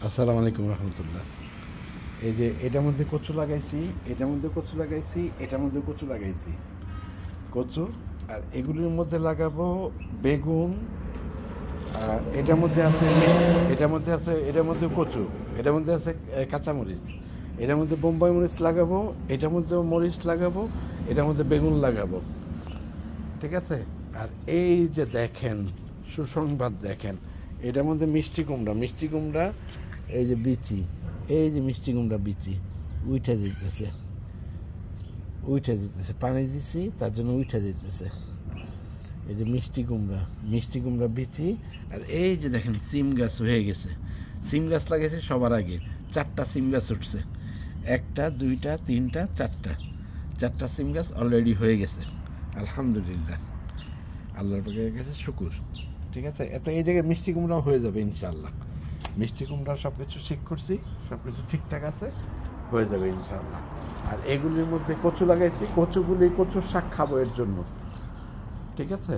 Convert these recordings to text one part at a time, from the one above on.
আসসালামু আলাইকুম রহমতুল্লাহ। এই যে এটার মধ্যে কচু লাগাইছি, এটার মধ্যে কচু লাগাইছি, এটার মধ্যে কচু লাগাইছি, কচু। আর এগুলির মধ্যে লাগাবো বেগুন। আর এটার মধ্যে আছে এটার মধ্যে আছে, এটার মধ্যে কচু, এটার মধ্যে আছে কাঁচামরিচ, এটার মধ্যে বোম্বাই মরিচ লাগাবো, এটার মধ্যে মরিচ লাগাবো, এটার মধ্যে বেগুন লাগাবো। ঠিক আছে। আর এই যে দেখেন, সুসংবাদ দেখেন, এটার মধ্যে মিষ্টি কুমড়া, মিষ্টি কুমড়া, এই যে বিচি, এই যে মিষ্টি কুমড়া বিচি উঠে যেতেছে, উঠে যেতেছে, পানি দিছি তার জন্য উঠে যেতেছে। এই যে মিষ্টি কুমড়া, মিষ্টি কুমড়া বিচি। আর এই যে দেখেন সিম গাছ হয়ে গেছে, সিম গাছ লাগাইছে সবার আগে, 4টা সিম গাছ উঠছে, 1টা 2টা 3টা 4টা সিম গাছ অলরেডি হয়ে গেছে। আলহামদুলিল্লাহ, আল্লাহর পাকের কাছে শুকুর। ঠিক আছে, এত এই জায়গায় মিষ্টি কুমড়াও হয়ে যাবে ইনশাআল্লাহ। মিষ্টি কুমড়া সব কিছু ঠিক করছি, সব কিছু ঠিকঠাক আছে, হয়ে যাবে ইনশাআল্লাহ। আর এগুলির মধ্যে কচু লাগাইছি, কচুগুলি কচুর শাক খাবো এর জন্য। ঠিক আছে।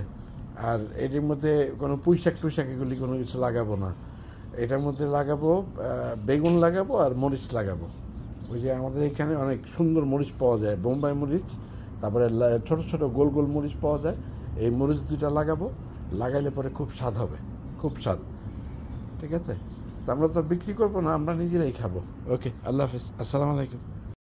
আর এটির মধ্যে কোনো পুঁইশাক টুইশাক এগুলি কোনো কিছু লাগাবো না। এটার মধ্যে লাগাবো বেগুন লাগাবো আর মরিচ লাগাবো। ওই যে আমাদের এখানে অনেক সুন্দর মরিচ পাওয়া যায়, বোম্বাই মরিচ, তারপরে ছোট ছোট গোল গোল মরিচ পাওয়া যায়। এই মরিচ দুটা লাগাবো, লাগাইলে পরে খুব স্বাদ হবে, খুব স্বাদ। ঠিক আছে। তো আমরা তো বিক্রি করবো না, আমরা নিজেরাই খাবো। ওকে, আল্লাহ হাফিজ, আসসালামু আলাইকুম।